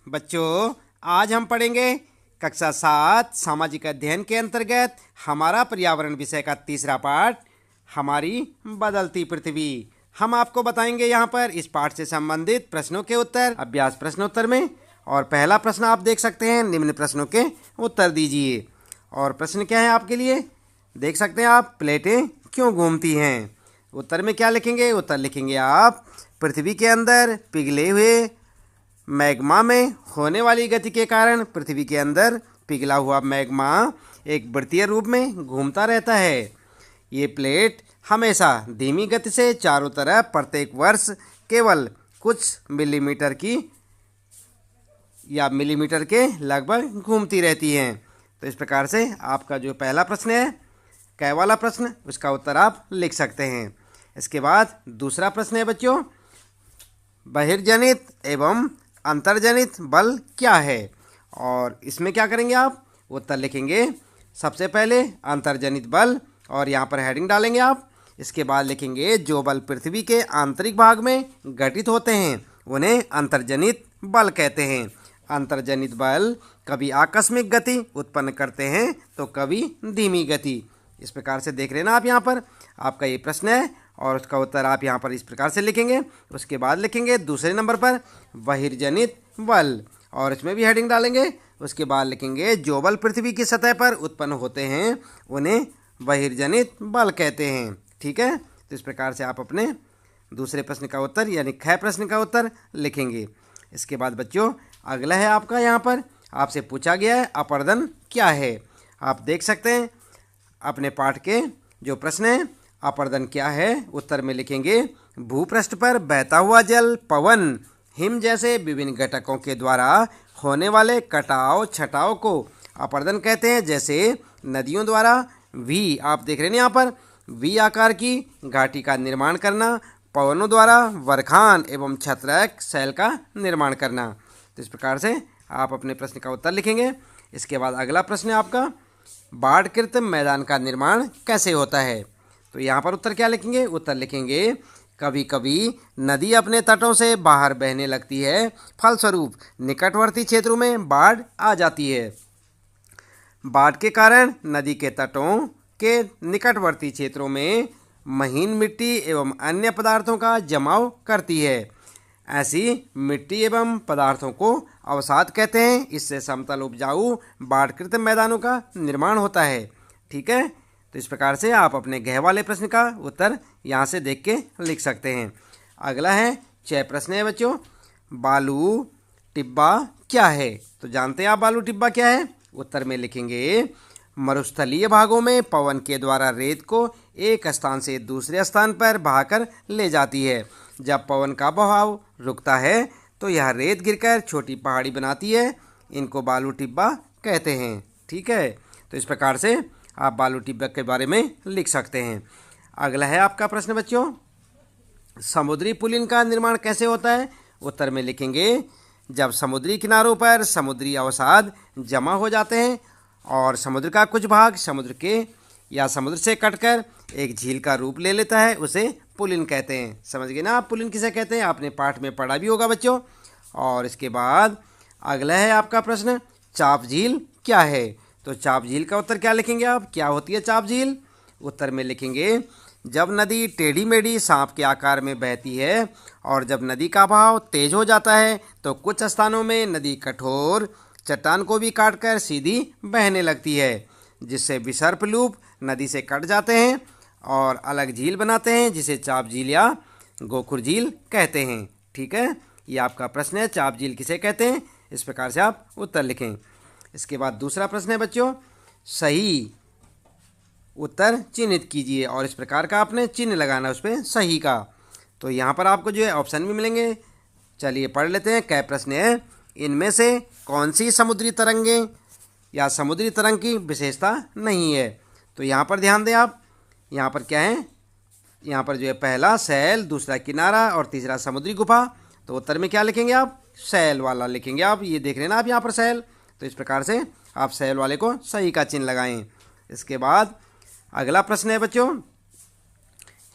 बच्चों, आज हम पढ़ेंगे कक्षा 7 सामाजिक अध्ययन के अंतर्गत हमारा पर्यावरण विषय का तीसरा पाठ, हमारी बदलती पृथ्वी। हम आपको बताएंगे यहाँ पर इस पाठ से संबंधित प्रश्नों के उत्तर अभ्यास प्रश्नोत्तर में। और पहला प्रश्न आप देख सकते हैं, निम्न प्रश्नों के उत्तर दीजिए। और प्रश्न क्या है आपके लिए, देख सकते हैं आप, प्लेटें क्यों घूमती हैं। उत्तर में क्या लिखेंगे, उत्तर लिखेंगे आप, पृथ्वी के अंदर पिघले हुए मैग्मा में होने वाली गति के कारण पृथ्वी के अंदर पिघला हुआ मैग्मा एक वृत्तीय रूप में घूमता रहता है। ये प्लेट हमेशा धीमी गति से चारों तरफ प्रत्येक वर्ष केवल कुछ मिलीमीटर की या मिलीमीटर के लगभग घूमती रहती हैं। तो इस प्रकार से आपका जो पहला प्रश्न है, कै वाला प्रश्न, उसका उत्तर आप लिख सकते हैं। इसके बाद दूसरा प्रश्न है बच्चों, बहिर्जनित एवं अंतर्जनित बल क्या है। और इसमें क्या करेंगे आप, उत्तर लिखेंगे सबसे पहले अंतर्जनित बल, और यहाँ पर हेडिंग डालेंगे आप। इसके बाद लिखेंगे जो बल पृथ्वी के आंतरिक भाग में घटित होते हैं उन्हें अंतर्जनित बल कहते हैं। अंतर्जनित बल कभी आकस्मिक गति उत्पन्न करते हैं तो कभी धीमी गति। इस प्रकार से देख रहे हैं ना आप, यहाँ पर आपका ये प्रश्न है और उसका उत्तर आप यहाँ पर इस प्रकार से लिखेंगे। उसके बाद लिखेंगे दूसरे नंबर पर बहिर्जनित बल, और इसमें भी हेडिंग डालेंगे। उसके बाद लिखेंगे जो बल पृथ्वी की सतह पर उत्पन्न होते हैं उन्हें बहिर्जनित बल कहते हैं। ठीक है, तो इस प्रकार से आप अपने दूसरे प्रश्न का उत्तर यानी ख प्रश्न का उत्तर लिखेंगे। इसके बाद बच्चों अगला है आपका, यहाँ पर आपसे पूछा गया है अपरदन क्या है। आप देख सकते हैं अपने पाठ के जो प्रश्न है, अपरदन क्या है, उत्तर में लिखेंगे भूपृष्ठ पर बहता हुआ जल, पवन, हिम जैसे विभिन्न घटकों के द्वारा होने वाले कटाव छटाव को अपरदन कहते हैं। जैसे नदियों द्वारा वी, आप देख रहे हैं यहाँ पर, वी आकार की घाटी का निर्माण करना, पवनों द्वारा बरखान एवं छत्रक शैल का निर्माण करना। तो इस प्रकार से आप अपने प्रश्न का उत्तर लिखेंगे। इसके बाद अगला प्रश्न है आपका, बाढ़कृत मैदान का निर्माण कैसे होता है। तो यहाँ पर उत्तर क्या लिखेंगे, उत्तर लिखेंगे कभी कभी नदी अपने तटों से बाहर बहने लगती है, फलस्वरूप निकटवर्ती क्षेत्रों में बाढ़ आ जाती है। बाढ़ के कारण नदी के तटों के निकटवर्ती क्षेत्रों में महीन मिट्टी एवं अन्य पदार्थों का जमाव करती है। ऐसी मिट्टी एवं पदार्थों को अवसाद कहते हैं। इससे समतल उपजाऊ बाढ़कृत मैदानों का निर्माण होता है। ठीक है, तो इस प्रकार से आप अपने गह वाले प्रश्न का उत्तर यहाँ से देख के लिख सकते हैं। अगला है 6 प्रश्न है बच्चों, बालू टिब्बा क्या है। तो जानते हैं आप बालू टिब्बा क्या है। उत्तर में लिखेंगे मरुस्थलीय भागों में पवन के द्वारा रेत को एक स्थान से दूसरे स्थान पर बहाकर ले जाती है। जब पवन का बहाव रुकता है तो यह रेत गिरकर छोटी पहाड़ी बनाती है। इनको बालू टिब्बा कहते हैं। ठीक है, तो इस प्रकार से आप बालू टिब्बा के बारे में लिख सकते हैं। अगला है आपका प्रश्न बच्चों, समुद्री पुलिन का निर्माण कैसे होता है। उत्तर में लिखेंगे जब समुद्री किनारों पर समुद्री अवसाद जमा हो जाते हैं और समुद्र का कुछ भाग समुद्र के या समुद्र से कटकर एक झील का रूप ले लेता है, उसे पुलिन कहते हैं। समझ गए ना आप पुलिन किसे कहते हैं, आपने पाठ में पढ़ा भी होगा बच्चों। और इसके बाद अगला है आपका प्रश्न, चाप झील क्या है। तो चाप झील का उत्तर क्या लिखेंगे आप, क्या होती है चाप झील। उत्तर में लिखेंगे जब नदी टेढ़ी मेढ़ी सांप के आकार में बहती है और जब नदी का बहाव तेज हो जाता है तो कुछ स्थानों में नदी कठोर चट्टान को भी काटकर सीधी बहने लगती है, जिससे विसर्प लूप नदी से कट जाते हैं और अलग झील बनाते हैं, जिसे चाप झील या गोखुर झील कहते हैं। ठीक है, ये आपका प्रश्न है, चाप झील किसे कहते हैं। इस प्रकार से आप उत्तर लिखें। इसके बाद दूसरा प्रश्न है बच्चों, सही उत्तर चिन्हित कीजिए, और इस प्रकार का आपने चिन्ह लगाना उस पर सही का। तो यहाँ पर आपको जो है ऑप्शन भी मिलेंगे। चलिए पढ़ लेते हैं। कै प्रश्न है, इनमें से कौन सी समुद्री तरंगें या समुद्री तरंग की विशेषता नहीं है। तो यहाँ पर ध्यान दें आप, यहाँ पर क्या है, यहाँ पर जो है पहला सैल, दूसरा किनारा और तीसरा समुद्री गुफा। तो उत्तर में क्या लिखेंगे आप, सैल वाला लिखेंगे आप। ये देख रहे हैं ना आप यहाँ पर सैल, तो इस प्रकार से आप सैल वाले को सही का चिन्ह लगाएं। इसके बाद अगला प्रश्न है बच्चों,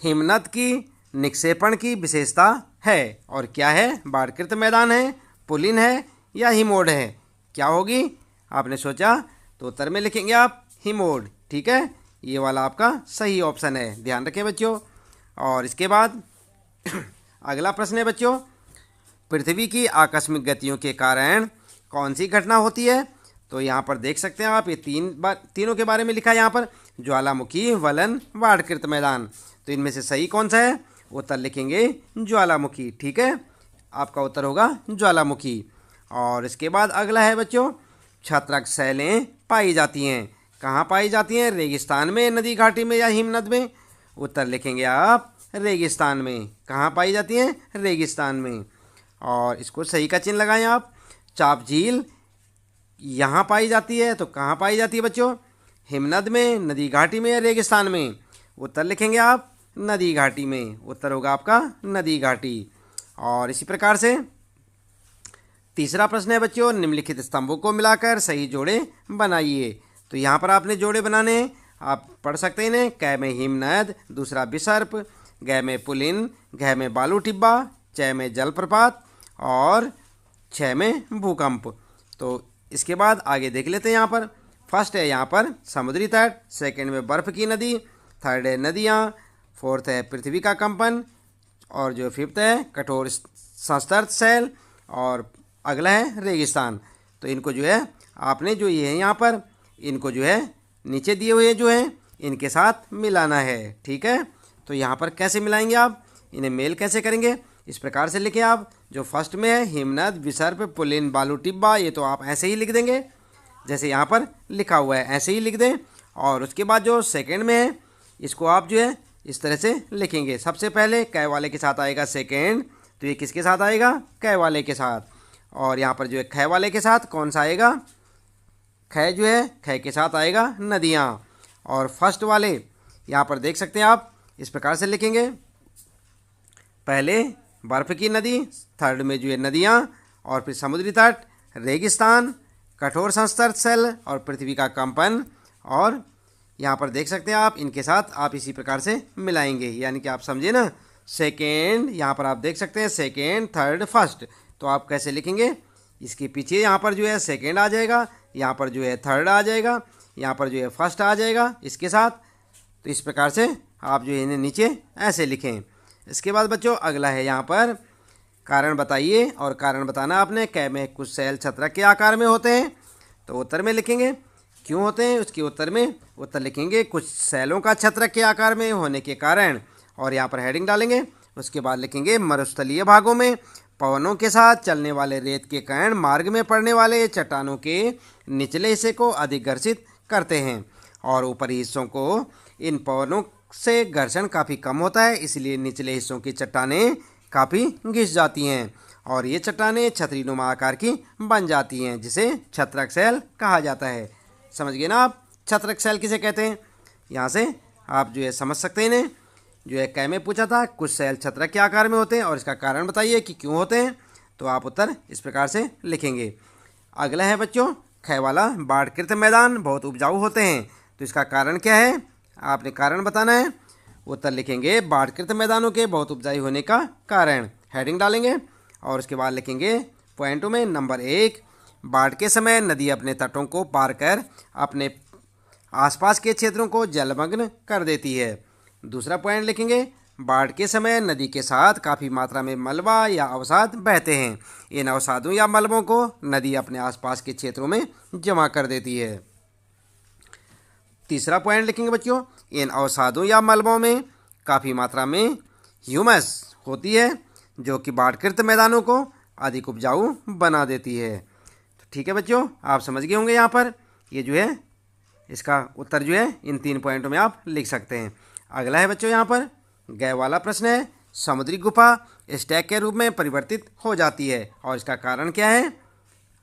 हिमनद की निक्षेपण की विशेषता है, और क्या है, बाढ़कृत मैदान है, पुलिन है या हिमोड है? क्या होगी? आपने सोचा तो उत्तर में लिखेंगे आप हिमोड। ठीक है, ये वाला आपका सही ऑप्शन है, ध्यान रखें बच्चों। और इसके बाद अगला प्रश्न है बच्चों, पृथ्वी की आकस्मिक गतियों के कारण कौन सी घटना होती है? तो यहाँ पर देख सकते हैं आप, ये तीनों के बारे में लिखा है यहाँ पर, ज्वालामुखी, वलन, बाढ़कृत मैदान। तो इनमें से सही कौन सा है? उत्तर लिखेंगे ज्वालामुखी। ठीक है, आपका उत्तर होगा ज्वालामुखी। और इसके बाद अगला है बच्चों, छत्रक शैलें पाई जाती हैं। कहाँ पाई जाती हैं? रेगिस्तान में, नदी घाटी में या हिमनद में? उत्तर लिखेंगे आप रेगिस्तान में। कहाँ पाई जाती हैं? रेगिस्तान में। और इसको सही का चिन्ह लगाएं आप। चाप झील यहाँ पाई जाती है, तो कहाँ पाई जाती है बच्चों? हिमनद में, नदी घाटी में या रेगिस्तान में? उत्तर लिखेंगे आप नदी घाटी में। उत्तर होगा आपका नदी घाटी। और इसी प्रकार से तीसरा प्रश्न है बच्चों, निम्नलिखित स्तंभों को मिलाकर सही जोड़े बनाइए। तो यहाँ पर आपने जोड़े बनाने हैं, आप पढ़ सकते हैं इन्हें। क में हिमनद, दूसरा विसर्प, ग में पुलिन, घ में बालू टिब्बा, च में जलप्रपात और छ में भूकंप। तो इसके बाद आगे देख लेते हैं। यहाँ पर फर्स्ट है यहाँ पर समुद्री तट, सेकंड में बर्फ़ की नदी, थर्ड है नदियाँ, फोर्थ है पृथ्वी का कंपन, और जो फिफ्थ है कठोर संस्तृत शैल, और अगला है रेगिस्तान। तो इनको जो है आपने जो ये है यहाँ पर, इनको जो है नीचे दिए हुए जो है इनके साथ मिलाना है। ठीक है, तो यहाँ पर कैसे मिलाएंगे आप, इन्हें मेल कैसे करेंगे? इस प्रकार से लिखें आप। जो फर्स्ट में है हिमनद, विसर्प, पुलिन, बालू टिब्बा, ये तो आप ऐसे ही लिख देंगे जैसे यहाँ पर लिखा हुआ है, ऐसे ही लिख दें। और उसके बाद जो सेकंड में है, इसको आप जो है इस तरह से लिखेंगे। सबसे पहले क वाले के साथ आएगा सेकंड, तो ये किसके साथ आएगा? क वाले के साथ। और यहाँ पर जो है ख वाले के साथ कौन सा आएगा? ख जो है ख के साथ आएगा नदियाँ। और फर्स्ट वाले यहाँ पर देख सकते हैं आप, इस प्रकार से लिखेंगे, पहले बर्फ़ की नदी, थर्ड में जो है नदियाँ, और फिर समुद्री तट, रेगिस्तान, कठोर संस्तृत शैल और पृथ्वी का कंपन। और यहाँ पर देख सकते हैं आप, इनके साथ आप इसी प्रकार से मिलाएंगे, यानी कि आप समझे ना। सेकेंड, यहाँ पर आप देख सकते हैं सेकेंड, थर्ड, फर्स्ट। तो आप कैसे लिखेंगे? इसके पीछे यहाँ पर जो है सेकेंड आ जाएगा, यहाँ पर जो है थर्ड आ जाएगा, यहाँ पर जो है फर्स्ट आ जाएगा इसके साथ। तो इस प्रकार से आप जो है इन्हें नीचे ऐसे लिखें। इसके बाद बच्चों अगला है यहाँ पर, कारण बताइए। और कारण बताना आपने। क में कुछ शैल छत्रक के आकार में होते हैं, तो उत्तर में लिखेंगे क्यों होते हैं, उसके उत्तर में उत्तर लिखेंगे कुछ शैलों का छत्रक के आकार में होने के कारण। और यहाँ पर हेडिंग डालेंगे। उसके बाद लिखेंगे मरुस्थलीय भागों में पवनों के साथ चलने वाले रेत के कण मार्ग में पड़ने वाले चट्टानों के निचले हिस्से को अधिक घर्षित करते हैं, और ऊपरी हिस्सों को इन पवनों से घर्षण काफ़ी कम होता है, इसलिए निचले हिस्सों की चट्टानें काफ़ी घिस जाती हैं और ये चट्टानें छतरीनुमा आकार की बन जाती हैं, जिसे छत्रक शैल कहा जाता है। समझ गए ना आप छत्रक शैल किसे कहते हैं? यहाँ से आप जो है समझ सकते हैं इन्हें। जो है कै में पूछा था कुछ शैल छत्रक के आकार में होते हैं और इसका कारण बताइए कि क्यों होते हैं, तो आप उत्तर इस प्रकार से लिखेंगे। अगला है बच्चों ख वाला, बाढ़कृत मैदान बहुत उपजाऊ होते हैं, तो इसका कारण क्या है? आपने कारण बताना है। उत्तर लिखेंगे बाढ़कृत मैदानों के बहुत उपजाऊ होने का कारण। हेडिंग डालेंगे और उसके बाद लिखेंगे पॉइंटों में। नंबर 1, बाढ़ के समय नदी अपने तटों को पार कर अपने आसपास के क्षेत्रों को जलमग्न कर देती है। दूसरा पॉइंट लिखेंगे बाढ़ के समय नदी के साथ काफ़ी मात्रा में मलबा या अवसाद बहते हैं, इन अवसादों या मलबों को नदी अपने आसपास के क्षेत्रों में जमा कर देती है। तीसरा पॉइंट लिखेंगे बच्चों, इन अवसादों या मलबों में काफ़ी मात्रा में ह्यूमस होती है जो कि बाढ़कृत मैदानों को अधिक उपजाऊ बना देती है। तो ठीक है बच्चों, आप समझ गए होंगे। यहाँ पर ये जो है इसका उत्तर जो है इन 3 पॉइंटों में आप लिख सकते हैं। अगला है बच्चों यहाँ पर गए वाला प्रश्न है, समुद्री गुफा स्टैक के रूप में परिवर्तित हो जाती है और इसका कारण क्या है?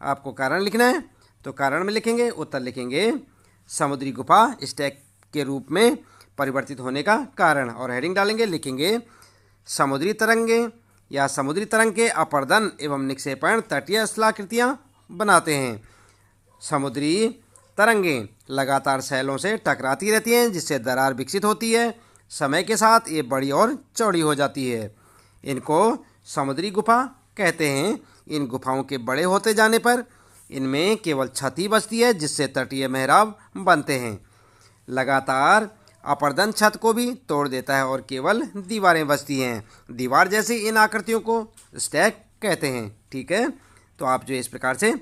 आपको कारण लिखना है, तो कारण में लिखेंगे, उत्तर लिखेंगे समुद्री गुफा स्टैक के रूप में परिवर्तित होने का कारण, और हेडिंग डालेंगे, लिखेंगे समुद्री तरंगे या समुद्री तरंग के अपर्दन एवं निक्षेपण तटीय स्थलाकृतियाँ बनाते हैं। समुद्री तरंगें लगातार शैलों से टकराती रहती हैं जिससे दरार विकसित होती है। समय के साथ ये बड़ी और चौड़ी हो जाती है। इनको समुद्री गुफा कहते हैं। इन गुफाओं के बड़े होते जाने पर इनमें केवल छत ही बचती है, जिससे तटीय मेहराब बनते हैं। लगातार अपर्दन छत को भी तोड़ देता है और केवल दीवारें बचती हैं। दीवार जैसी इन आकृतियों को स्टैक कहते हैं। ठीक है, तो आप जो इस प्रकार से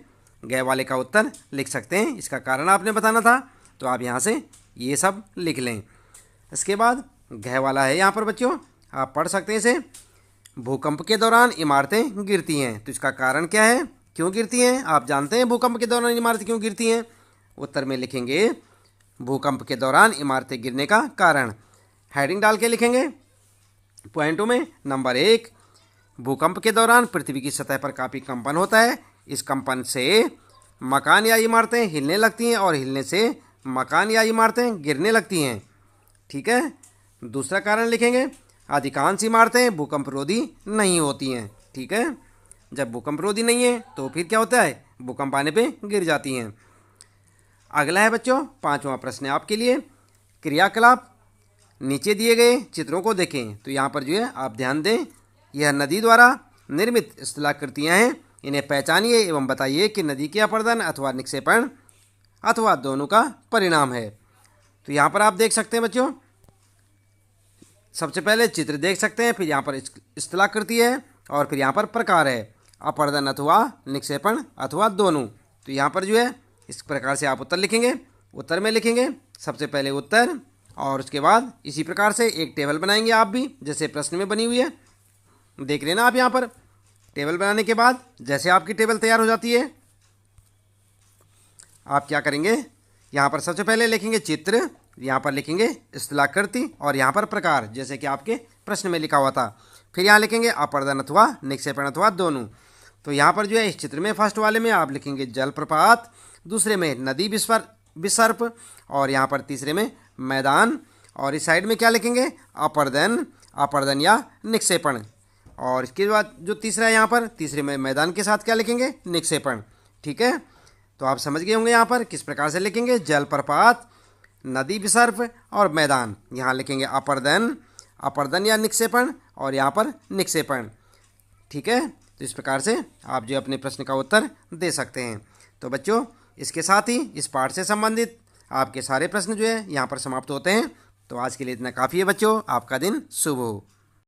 गए वाले का उत्तर लिख सकते हैं। इसका कारण आपने बताना था, तो आप यहाँ से ये सब लिख लें। इसके बाद गए वाला है यहाँ पर बच्चों, आप पढ़ सकते हैं इसे। भूकंप के दौरान इमारतें गिरती हैं, तो इसका कारण क्या है, क्यों गिरती हैं? आप जानते हैं भूकंप के दौरान इमारतें क्यों गिरती हैं? उत्तर में लिखेंगे भूकंप के दौरान इमारतें गिरने का कारण। हेडिंग डाल के लिखेंगे पॉइंटों में। नंबर 1, भूकंप के दौरान पृथ्वी की सतह पर काफ़ी कंपन होता है। इस कंपन से मकान या इमारतें हिलने लगती हैं और हिलने से मकान या इमारतें गिरने लगती हैं। ठीक है, दूसरा कारण लिखेंगे, अधिकांश इमारतें भूकंपरोधी नहीं होती हैं। ठीक है, जब भूकंपरोधी नहीं है तो फिर क्या होता है, भूकंप आने पे गिर जाती हैं। अगला है बच्चों 5वां प्रश्न आपके लिए। क्रियाकलाप नीचे दिए गए चित्रों को देखें। तो यहाँ पर जो है आप ध्यान दें, यह नदी द्वारा निर्मित स्थलाकृतियाँ हैं। इन्हें पहचानिए एवं बताइए कि नदी के अपर्दन अथवा निक्षेपण अथवा दोनों का परिणाम है। तो यहाँ पर आप देख सकते हैं बच्चों, सबसे पहले चित्र देख सकते हैं, फिर यहाँ पर स्थलाकृति है और फिर यहाँ पर प्रकार है, अपर्दन अथवा निक्षेपण अथवा दोनों। तो यहाँ पर जो है इस प्रकार से आप उत्तर लिखेंगे। उत्तर में लिखेंगे सबसे पहले उत्तर, और उसके बाद इसी प्रकार से एक टेबल बनाएंगे आप भी, जैसे प्रश्न में बनी हुई है। देख लेना आप यहाँ पर टेबल बनाने के बाद जैसे आपकी टेबल तैयार हो जाती है, आप क्या करेंगे, यहाँ पर सबसे पहले लिखेंगे चित्र, यहाँ पर लिखेंगे स्थलाकृति और यहाँ पर प्रकार, जैसे कि आपके प्रश्न में लिखा हुआ था। फिर यहाँ लिखेंगे अपर्दन अथवा निक्षेपण अथवा दोनों। तो यहाँ पर जो है इस चित्र में फर्स्ट वाले में आप लिखेंगे जलप्रपात, दूसरे में नदी विसर्प और यहाँ पर तीसरे में मैदान, और इस साइड में क्या लिखेंगे, अपर्दन या निक्षेपण। और इसके बाद जो तीसरा है यहाँ पर, तीसरे में मैदान के साथ क्या लिखेंगे, निक्षेपण। ठीक है, तो आप समझ गए होंगे यहाँ पर किस प्रकार से लिखेंगे, जलप्रपात, नदी विसर्प और मैदान। यहाँ लिखेंगे अपर्दन या निक्षेपण और यहाँ पर निक्षेपण। ठीक है, तो इस प्रकार से आप जो अपने प्रश्न का उत्तर दे सकते हैं। तो बच्चों इसके साथ ही इस पाठ से संबंधित आपके सारे प्रश्न जो है यहाँ पर समाप्त होते हैं। तो आज के लिए इतना काफ़ी है बच्चों, आपका दिन शुभ हो।